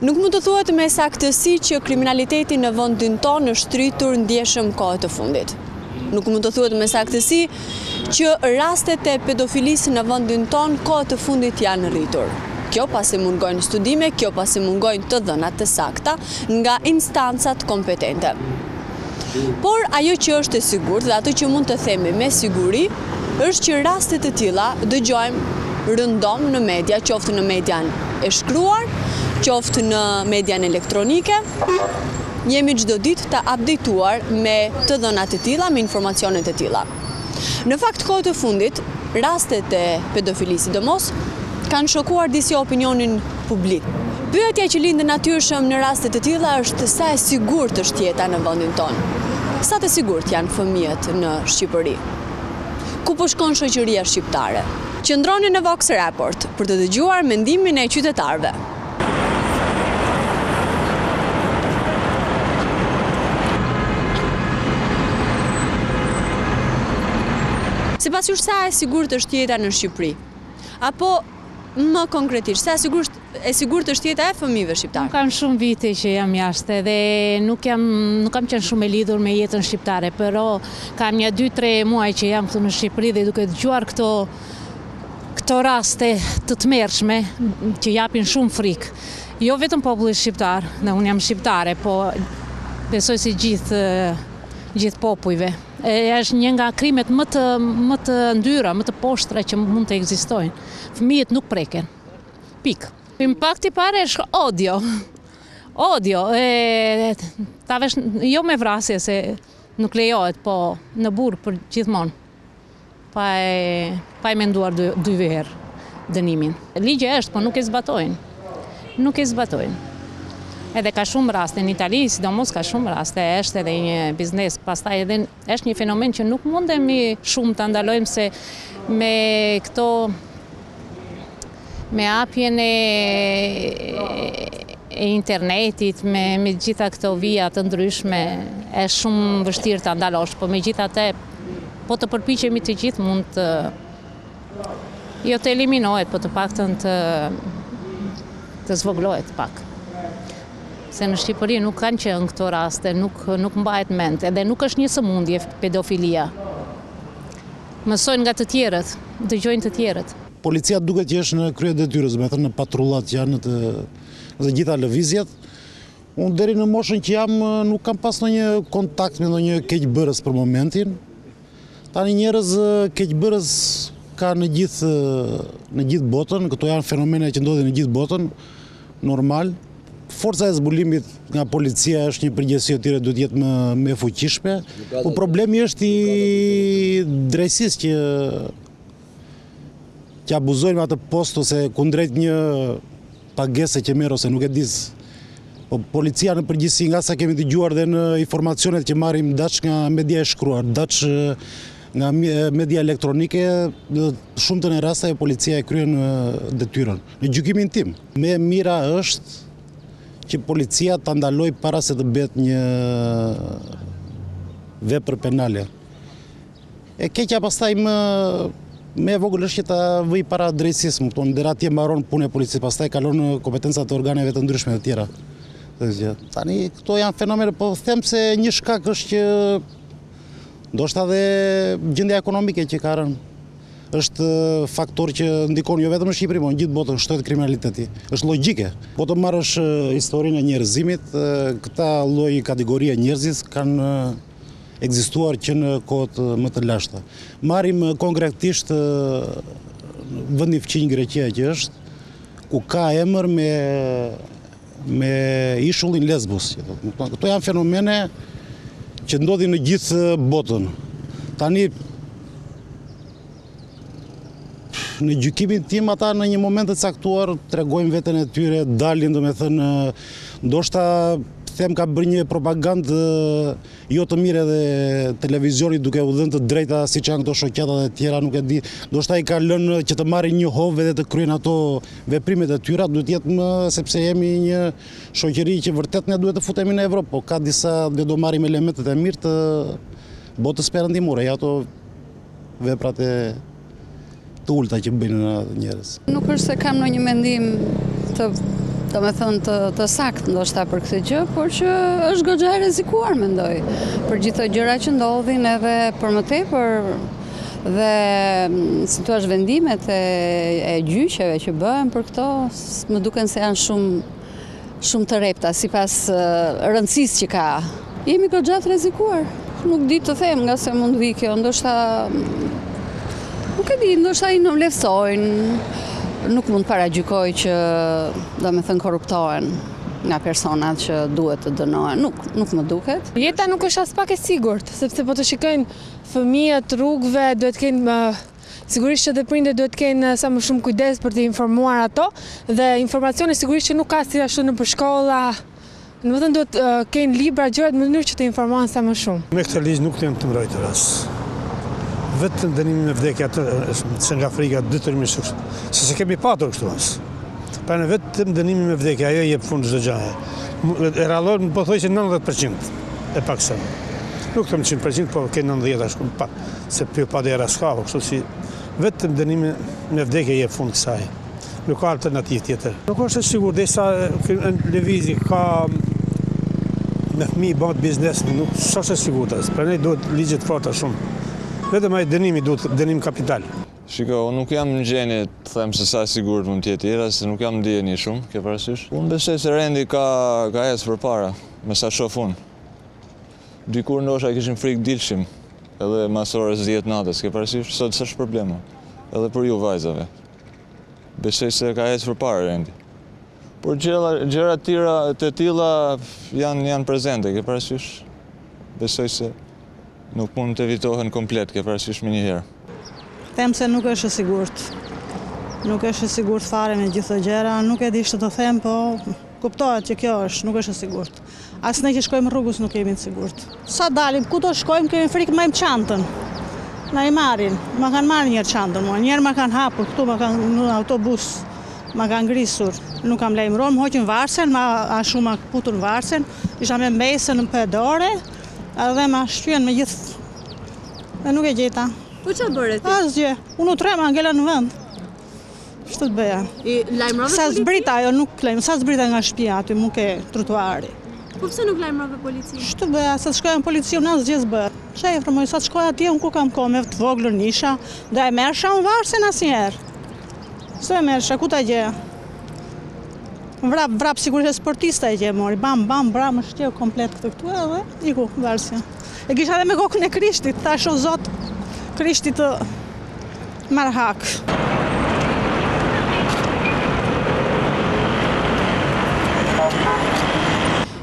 Nuk mund të thuhet me saktësi që kriminaliteti në vendin tonë është rritur ndjeshëm kohët të fundit. Nuk mund të thuhet me saktësi që rastet e pedofilisë në vendin tonë kohët të fundit janë rritur. Kjo pasi mungojnë studime, kjo pasi mungojnë të dhënat të sakta nga instancat kompetente. Por ajo që është e sigurt dhe ato që mund të themi me siguri është që rastet të tilla dëgjojmë rëndom në media, qoftë në median e shkruar, qoftë në median elektronike, jemi çdo ditë të updateuar me të dhënat të tilla, me informacione të tilla. Në fakt, kohët e fundit, rastet e pedofilisë sidomos kanë shokuar disi opinionin publik. Pyetja që lind natyrshëm në raste të tilla është sa e sigurt është jeta në vendin tonë. Sa të sigurt janë fëmijët në Shqipëri? Ku po shkon shoqëria shqiptare? Qëndroni në Vox Report për të dëgjuar mendimin e qytetarëve. Sipas jush, sa e sigurt është jeta në Shqipëri? Apo më konkretisht, sa e sigurt është jeta e fëmijëve shqiptarë? Kam shumë vite që jam jashtë dhe nuk kam qenë shumë e lidhur me jetën shqiptare, però kam një 2-3 muaj që jam këtu në Shqipëri dhe duke dëgjuar këto raste të tmerrshme që japin shumë frikë. Jo vetëm popullit shqiptar, dhe unë jam shqiptare, po besoj si gjithë popujve. Është një nga krimet më të ndyra, më të poshtra që mund të ekzistojnë. Fëmijët nuk preken. Pikë. Impakti i parë është odio. Odio. Jo me vrasje se nuk lejohet, po në burr për gjithmonë. Pa e menduar dy herë dënimin. Ligji është, po nuk e zbatojnë. Nuk e zbatojnë. Edhe ka shumë raste në Itali, sidomos ka shumë raste, është edhe një biznes, pastaj edhe është një fenomen që nuk mundemi shumë të ndalojmë se me hapjen e internetit, me gjitha këto vija të ndryshme, është shumë vështirë të ndalosh, po megjithatë, po të përpiqemi të gjithë mund të jo të eliminohet, po të paktën të zvoglohet pak. Se në Shqipëri nuk kanë qenë këto raste, nuk mbahet mend, edhe nuk është një sëmundje pedofilia. Mësojnë nga të tjerët, dëgjojnë të tjerët. Policia duket që është në krye detyrës, me thënë në patrullat që janë të gjitha lëvizjet. Unë deri në moshën që jam nuk kam pas ndonjë kontakt me ndonjë keqbërës për momentin. Tani njerëz keqbërës ka në gjithë botën, këto janë fenomene që ndodhin në gjithë botën, normal. Forca e zbulimit nga policia është një përgjegjësi e tyre duhet jetë më fuqishme. Po problemi është i drejtësisë që abuzojnë atë post ose kundrejt një pagese që merr ose nuk e di. Po policia në përgjithësi, nga sa kemi dëgjuar dhe në informacionet që marrim daç nga media e shkruar, daç nga media elektronike, shumë të në raste policia e kryen detyrën. Në gjykimin tim, më e mira është që policia ta ndaloj para se të bëhet një vepër penale. E keqja pastaj më e vogël është që ta vëj para drejtësisë, deri atje mbaron punë e policisë, pastaj kalon në kompetencat e organeve të ndryshme të tjera. Tani këto janë fenomene, po them se një shkak është që ndoshta dhe gjendja ekonomike që ka rënë. Është faktor që ndikon jo vetëm në Shqipëri, por në gjithë botën shtohet kriminaliteti. Është logjike. Po të marrësh historinë e njerëzimit, këta lloj kategorie njerëzish kanë ekzistuar që në kohët më të lashta. Marrim konkretisht vendi fqinj Greqia që është, ku ka emër me ishullin Lesbos. Këto janë fenomene që ndodhin në gjithë botën. Tani në gjykimin tim ata në një moment të caktuar tregojnë veten e tyre, dalin, domethënë ndoshta them ka bërë një propagandë jo të mirë edhe televizioni duke u dhënë të drejta siç janë këto shoqata e tjera, nuk e di. Ndoshta i ka lënë që të marrin një hovë dhe të kryejnë ato veprimet e tyra, duhet jetë më sepse jemi një shoqëri që vërtet ne duhet të futemi në Evropë, po ka disa dhe do marrim elementet e mirë të botës perëndimore, ja ato veprat të ulta që bëjnë njerëz. Nuk është se kam ndonjë mendim të do me thënë të sakt ndoshta për këtë gjë, por që është goxha e rrezikuar mendoj. Për gjithë këto gjëra që ndodhin edhe për më tepër dhe si thua vendimet e gjyqeve që bëhen për këto, më duken se janë shumë të repta sipas rëndësisë që ka. Jemi goxha të rrezikuar. Nuk di të them nga se mund vi kjo, ndoshta nuk e di, ndoshta i nëmlefsojnë. Nuk mund paragjykoj që do me thënë korruptohen nga personat që duhet të dënohen. Nuk më duket. Jeta nuk është as pak e sigurt, sepse po të shikojnë fëmijët rrugëve, duhet kenë sigurisht që dhe prindërit duhet kenë sa më shumë kujdes për të informuar ato dhe informacione sigurisht që nuk ka si ashtu nëpër shkolla. Domethënë duhet kenë libra gjëra në mënyrë që të informohen sa më shumë. Me këtë ligj nuk jam të mbrojtur as. Vetëm dënimi me vdekje atë që nga frika detyrimisht kështu. Se kemi patur kështu as. Pra në vetëm dënimi me vdekje, ajo jep fund çdo gjaje. E rallor po thoj që 90% e paksa. Nuk them 100%, po ke 90 ashtu pa. Se pyo pa dera s'ka, kështu si vetëm dënimi me vdekje jep fund kësaj. Nuk ka alternativë tjetër. Nuk është e sigurt derisa lëvizi ka me fëmijë bëhet biznes, nuk është e sigurt as. Prandaj duhet ligje të forta shumë. Vetëm ai dënimi duhet dënim kapital. Shiko, nuk jam në gjendje të them se sa sigurt mund të jetë tjera, se nuk jam ndjeni shumë, ke parasysh. Unë besoj se rendi ka ecë përpara, me sa shoh unë. Dikur ndoshta kishim frikë dilshim, edhe mas orës 10 natës, ke parasysh, sot s'është problema. Edhe për ju vajzave. Besoj se ka ecë përpara rendi. Por gjëra të tilla janë prezente, ke parasysh. Besoj se nuk mund të evitohen komplet, ke parasysh me njëherë. Them se nuk është e sigurt. Nuk është e sigurt fare me gjithë këto gjëra, nuk e di ç'të të them, po kuptohet që kjo nuk është e sigurt. As ne që shkojmë rrugës nuk jemi të sigurt. Sa dalim, ku do shkojmë, kemi frikë me çantën. Na i marrin, ma kanë marrë një çantën mua, njerë ma kanë hapur këtu, ma kanë në autobus, ma kanë ngrisur. Nuk kam lajmëruar, më hoqën varsen, ma shumë ma putur varsen, isha me mesën në pedore, edhe ma shqyen me gjithë, dhe nuk e gjeta. Po që bërë ti? Asgjë, unë u trema ngela në vend. Shtë të bëja. Lajmërove sa zbrita, ajo nuk lajmë, sa zbrita nga shtëpia aty, mu ke trotuari. Po pse nuk lajmërove policinë? Shtë të bëja, sa të shkoja në polici, unë asgjë s'bëja. Shefër, moj, sa të shkoja atje, unë ku kam kohë me të voglër nisha, dhe e mersha unë varsen asnjëherë. Së e mersha, ku ta gjeja? Vrap sigurisht e sportista e gje mori, bam, më shtjeu komplet këtë këtu edhe, iku, varsja. E kisha edhe me kokën e Krishtit, thash o Zot, Krishtit të marr hak.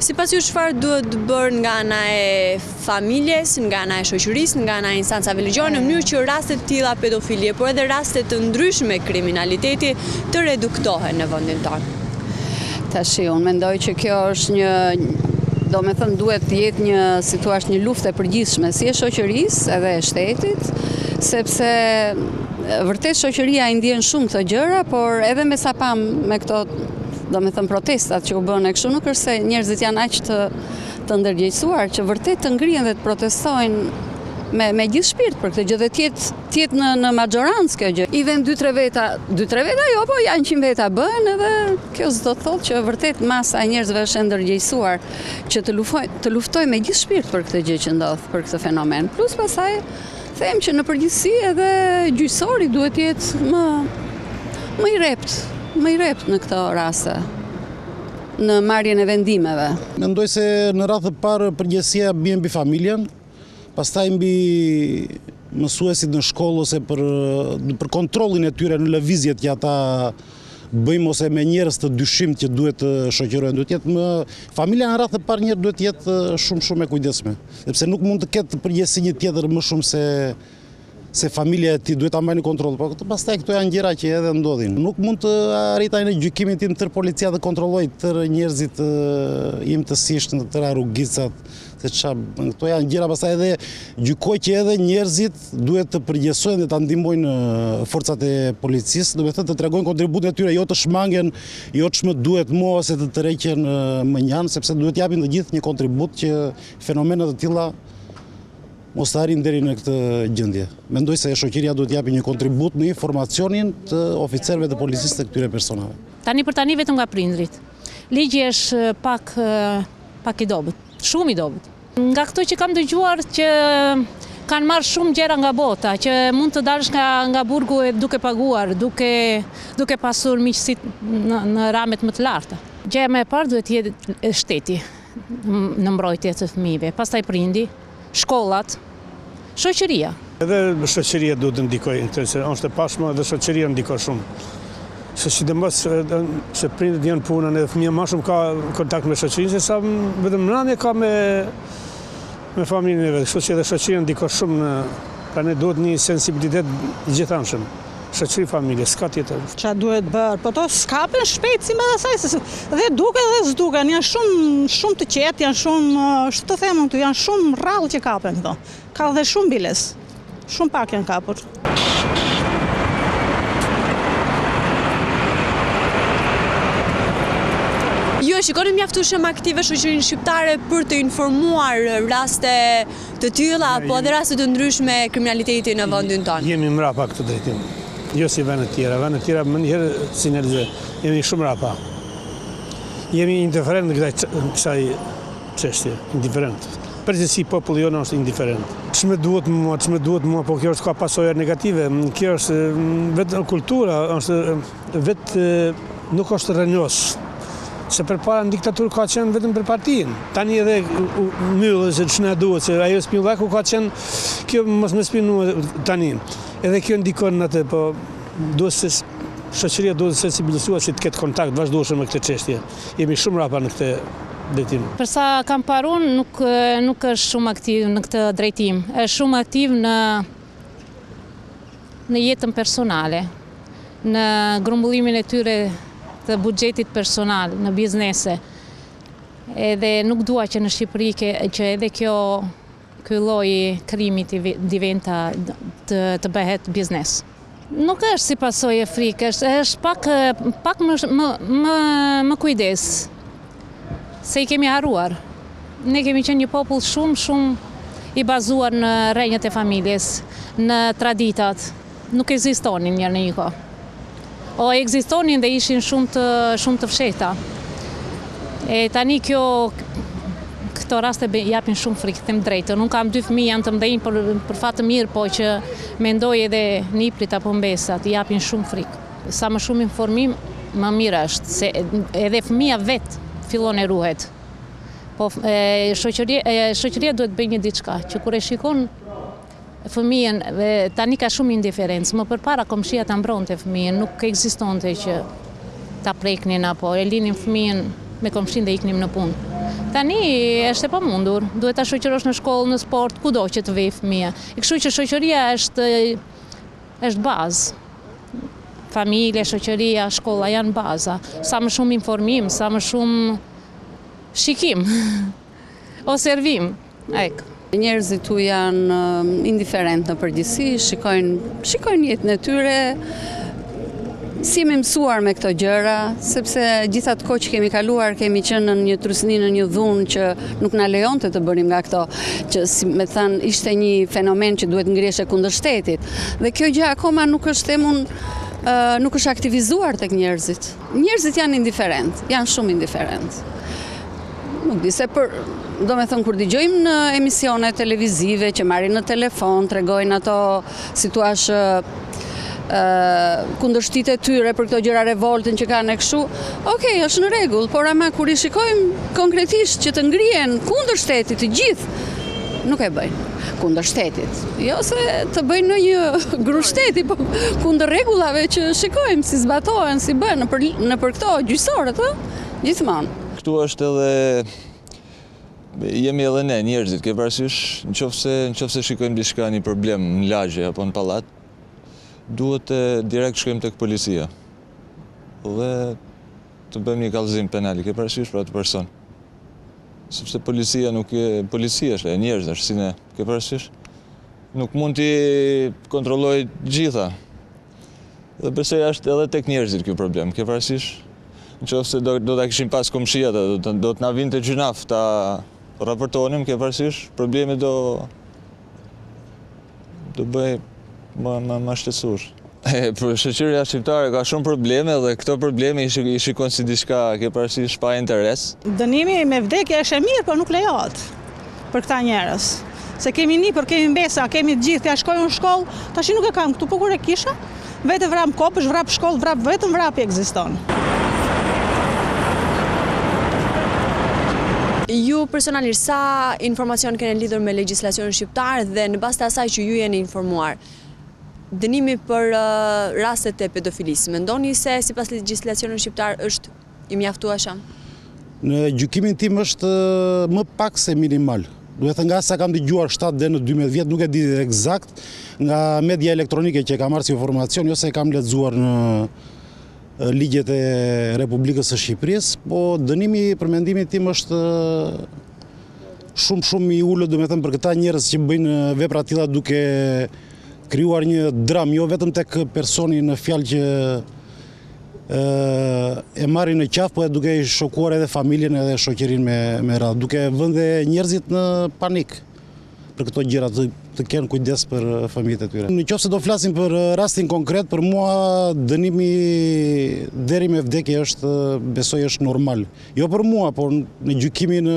Sipas ju çfarë duhet të bërë nga ana e familjes, nga ana e shoqërisë, nga ana e instancave ligjore në mënyrë që raste të tilla pedofilie, por edhe raste të ndryshme kriminaliteti të reduktohen në vendin tonë? Tashi, unë mendoj që kjo është do me thënë duhet të jetë një luftë e përgjithshme si e shoqërisë edhe e shtetit, sepse vërtet shoqëria i ndjen shumë këto gjëra, por edhe me sa pam me këto do me thënë protestat që u bën e kështu, nuk është se njerëzit janë aq të ndërgjegjësuar që vërtet të ngrihen dhe të protestojnë me gjithë shpirt për këtë gjë dhe tjetë në majorancë kjo gjë. I vend 2-3 veta jo, po janë 100 veta bëhen edhe kjo s'do të thotë që vërtet masa e njerëzve është e ndërgjegjësuar që të luftoj me gjithë shpirt për këtë gjë që ndodh, për këtë fenomen. Plus pasaj them që në përgjithësi edhe gjyqësori duhet të jetë më i rept në këto raste, në marrjen e vendimeve. Mendoj se në radhë të parë përgjegjësia bie mbi familjen, pastaj mbi mësuesit në shkollë ose për kontrollin e tyre në lëvizjet që ata bëjmë ose me njerëz të dyshim që duhet të shoqërohen. Duhet jetë familja në radhë të parë duhet të jetë shumë e kujdesshme, sepse nuk mund të ketë përgjegjësi një tjetër më shumë se familja e tij duhet ta mbajnë kontroll, por pastaj këto janë gjëra që edhe ndodhin. Nuk mund të arritaj në gjykimin tim tërë policia të kontrolloj tërë njerëzit imtësisht, tërë rrugicat, se këto janë gjëra pastaj edhe gjykoj që edhe njerëzit duhet të përgjegjësohen dhe ta ndihmojnë forcat e policisë, do të thotë të tregojnë kontributin e tyre, jo të shmangen, jo ç'më duhet mua ose të tërheqen mënjan, sepse duhet japin të gjithë një kontribut që fenomenet të tilla mos të arrin deri në këtë gjendje. Mendoj se shoqëria duhet japi një kontribut në informacionin të oficerëve të policisë të këtyre personave. Tani për tani vetëm nga prindrit. ligji është pak i dobët, shumë i dobët. Nga këto që kam dëgjuar që kanë marrë shumë gjëra nga bota, që mund të dalësh nga burgu duke paguar, duke pasur miqësit në ramet më të larta. Gjëja më e parë duhet të jetë shteti në mbrojtje të fëmijëve, pastaj prindi, shkollat, shoqëria. Edhe shoqëria duhet të ndikojë në këtë, se është e pashme dhe shoqëria ndikon shumë. Se sidomos se prindët janë punën edhe fëmia më shumë ka kontakt me shoqërinë, se sa vetëm nënia ka me familjen e vet. Kështu që edhe shoqëria ndikon shumë pra ne duhet një sensibilitet gjithanshëm. Shoqëri familje, s'ka tjetër. Qa duhet bërë, po to s'kapen shpejt si mbas asaj, dhe duke dhe s'duken, janë shumë të qetë, janë shumë, të them unë, janë shumë rrallë që kapen këto. Ka dhe shumë biles, shumë pak janë kapur. Ju e shikoni mjaftueshëm aktive shoqërinë shqiptare për të informuar raste të tilla apo edhe raste të ndryshme kriminaliteti në vendin tonë? Jemi mrapa këtë drejtim. Jo si vendet tjera. Vendet tjera më njëherë sinjalizojnë. Jemi shumë rapa. Jemi indiferent në kësaj çështje, indiferent. Përgjithësi populli jonë është indiferent. Ç'më duhet mua, po kjo është ka pasojë negative. Kjo është vetë kultura, është vetë nuk është rënjos. Se përpara në diktaturë ka qenë vetëm për partinë. Tani edhe myllë se ç'na duhet, se ajo spinllaku ka qenë kjo mos më spinu tani. Edhe kjo ndikon në atë, po duhet se shoqëria duhet të sensibilizohet që të ketë kontakt vazhdueshëm me këtë çështje. Jemi shumë rapa në këtë drejtim. Për sa kam parë unë, nuk është shumë aktiv në këtë drejtim. Është shumë aktiv në jetën personale, në grumbullimin e tyre të buxhetit personal, në biznese. Edhe nuk dua që në Shqipëri që edhe ky lloj krimi diventa të bëhet biznes. Nuk është si pasojë e frikës, është pak më kujdes, se i kemi harruar. Ne kemi qenë një popull shumë i bazuar në rrenjët e familjes, në traditat. Nuk ekzistonin njërë në një kohë. O ekzistonin dhe ishin shumë të fshehta. E tani këto raste japin shumë frikë, them drejtë. Unë kam 2 fëmijë, janë të mëdhenj për fat të mirë, po që mendoj edhe niprit apo mbesat, japin shumë frikë. Sa më shumë informim, më mirë është, se edhe fëmia vetë fillon e ruhet. Po shoqëria duhet bëjë një diçka, që kur e shikon fëmijën, tani ka shumë indiferencë, më përpara komshia ta mbronte fëmijën, nuk ekzistonte që ta preknin apo e linin fëmijën me komshin dhe iknim në punë. Tani është e pamundur, duhet ta shoqërosh në shkollë, në sport, kudo që të vijë fëmia. Kështu që shoqëria është bazë. Familja, shoqëria, shkolla janë baza. Sa më shumë informim, sa më shumë shikim o servim. Njerëzit tu janë indiferent në përgjithësi, shikojnë jetën e tyre, si me mësuar me këto gjëra, sepse gjitha të kohë që kemi kaluar, kemi qenë në një trusni, në një dhunë që nuk na lejonte të bënim nga këto, që si me thënë ishte një fenomen që duhet ngrihesh kundër shtetit. Dhe kjo gjë akoma nuk është nuk është aktivizuar tek njerëzit. Njerëzit janë indiferent, janë shumë indiferent. Nuk di se do me thënë, kur dëgjojmë në emisione televizive që marrin në telefon, tregojnë ato situashë kundërshtit e tyre për këto gjëra revoltën që kanë e kështu, okej, është në rregull, por ama kur i shikojmë konkretisht që të ngrihen kundër shtetit të gjithë, nuk e bëjnë. Kundër shtetit. Jo se të bëjnë në një gru shteti, po kundër rregullave që shikojmë si zbatohen, si bën në për këto gjyqësorët, gjithmonë. Këtu është edhe jemi edhe ne njerëzit, ke parasysh, nëse shikojmë diçka, një problem në lagje apo në pallat, duhet direkt shkojmë tek policia. Dhe të bëjmë një kallëzim penal, ke parasysh për atë person. Sepse policia është e njerëz, është si ne, ke parasysh. Nuk mund t'i kontrolloj gjitha. Dhe besoj është edhe tek njerëzit ky problem, ke parasysh. Nëse do ta kishim pas komshiat, do të na vinte gjynaf ta raportonim, ke parasysh, problemi do bëj më shtetësuar. Për shoqëria shqiptare ka shumë probleme dhe këto probleme i shikon si diçka ke parasysh pa interes. Dënimi me vdekje është e mirë, por nuk lejohet për këta njerëz. Se kemi nipër, kemi mbesa, kemi të gjithë, ja shkojnë në shkollë, tash nuk e kam këtu, po kur e kisha, vetë vrap kopësh, vrap shkollë, vetëm vrapi ekziston. Ju personalisht sa informacion keni lidhur me legjislacionin shqiptar dhe në bazë të asaj që ju jeni informuar, dënimi për rastet e pedofilisë, mendoni se sipas legjislacionit shqiptar është i mjaftueshëm? Në gjykimin tim është më pak se minimal. Duhet nga sa kam dëgjuar 7 deri në 12 vjet, nuk e di eksakt, nga media elektronike që kam marrë si informacion, jo se kam lexuar në ligjet e Republikës së Shqipërisë, po dënimi për mendimin tim është shumë i ulët, domethënë për këta njerëz që bëjnë vepra të tilla duke krijuar një dram, jo vetëm tek personi në fjalë që e marrin në qafë, po duke i shokuar edhe familjen edhe shoqërinë me radhë, duke vënë njerëzit në panik për këto gjëra, të kenë kujdes për fëmijët e tyre. Nëse do flasim për rastin konkret, për mua dënimi deri me vdekje besoj është normal. Jo për mua, por në gjykimin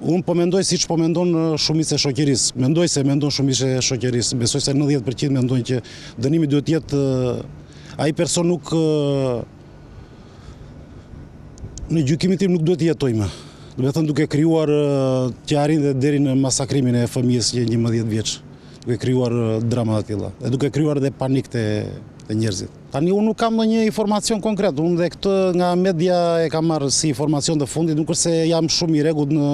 unë po mendoj siç po mendon shumica e shoqërisë. Mendoj se mendon shumica e shoqërisë. Besoj se 90% mendojnë që dënimi duhet të jetë ai person nuk në gjykimin tim nuk duhet të jetojë më. Do të thënë duke krijuar që arrin deri në masakrimin e fëmijës që 11 vjeç, duke krijuar drama të tilla, dhe duke krijuar edhe panik te njerëzit. Tani unë nuk kam ndonjë informacion konkret, unë dhe këtë nga media e kam marrë si informacion të fundit, nuk është se jam shumë i rregullt në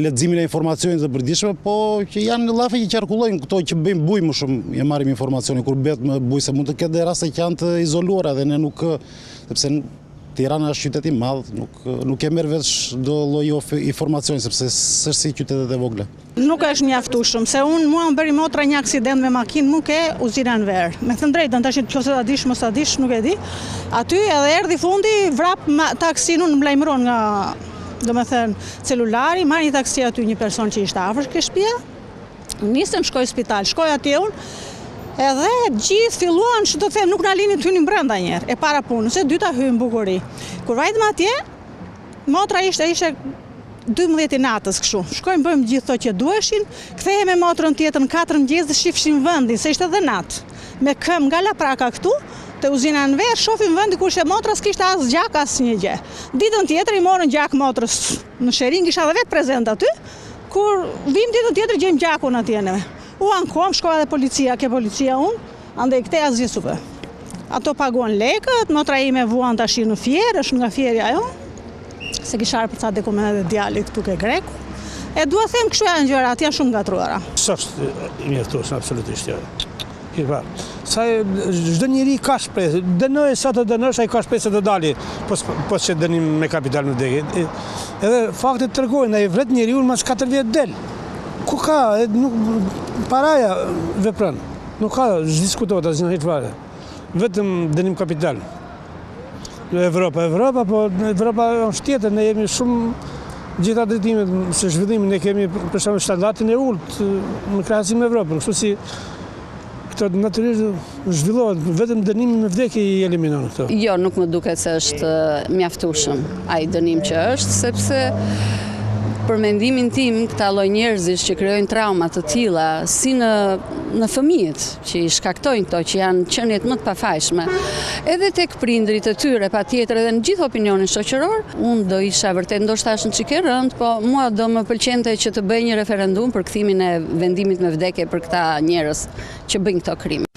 leximin e informacionit të përditshme, po që janë llafe që qarkullojnë, këto që bëjmë buj më shumë e marrim informacionin kur bëhet më buj, se mund të ketë raste që janë të izoluara dhe ne nuk, sepse Tirana është qytet i madh, nuk e merr vesh çdo lloj informacioni sepse s'është si qytetet e vogla. Nuk është mjaftueshëm, se mua më bëri motra një aksident me makinë, nuk e uzinan ver. Me thënë drejtën, tash nëse ta dish, mos ta dish, nuk e di. Aty edhe erdhi fundi, vrap taksinun më lajmëron nga domethënë celulari, marr një taksi aty një person që ishte afër ke shtëpia. Nisem shkoj në spital, shkoj atje unë. Edhe gjithë filluan, që të them, nuk na linin të hynin brenda njerë, e para punës, e dyta hynë bukuri. Kur vajtëm atje, motra ishte 12 i natës kështu. Shkojmë bëjmë gjithë to që duheshin, kthehemi me motrën tjetër në 4 mëngjes dhe shifshin vendin, se ishte edhe natë. Me këm nga Lapraka këtu, te uzina në verë, shofim vendi ku ishte motra, s'kishte as gjak, as një gjë. Ditën tjetër i morën gjak motrës në Shering, isha dhe vetë prezent aty, kur vim ditën tjetër gjejmë gjakun atje neve. U ankom, shkova dhe policia, ke policia unë, andaj këte asgjë supe. Ato paguan lekët, motra ime vuan tash në Fierë, është nga Fieri ajo, se kisha për ca dokumentet e djalit këtu ke Greku. E dua them kështu janë gjërat, janë shumë gatruara. S'është i mjaftueshëm absolutisht jo. Sa çdo njeri ka shpresë, dënoj sa të dënosh, ai ka shpresë të dalë, po që dënim me kapital në vdekje. Edhe faktet tregojnë, ai vret njeriu mas 4 vjet del. Ku ka, paraja vepran, nuk ka, diskutohet asnjë hiç fare. Vetëm dënim kapital. Evropa, po Evropa është tjetër, ne jemi shumë gjitha drejtimet se zhvillimin, ne kemi për shembull standardin e ulët në krahasim me Evropën, kështu si këto natyrisht zhvillohet, vetëm dënimi me vdekje i eliminon këto. Jo, nuk më duket se është mjaftueshëm ai dënim që është, sepse për mendimin tim, këta lloj njerëzish që krijojnë trauma të tilla, si në fëmijët që i shkaktojnë këto, që janë qeniet më të pafajshme, edhe tek prindrit e tyre, patjetër edhe në gjithë opinionin shoqëror, unë do isha vërtet ndoshta është në çike rënd, po mua do më pëlqente që të bëj një referendum për kthimin e vendimit me vdekje për këta njerëz që bëjnë këto krime.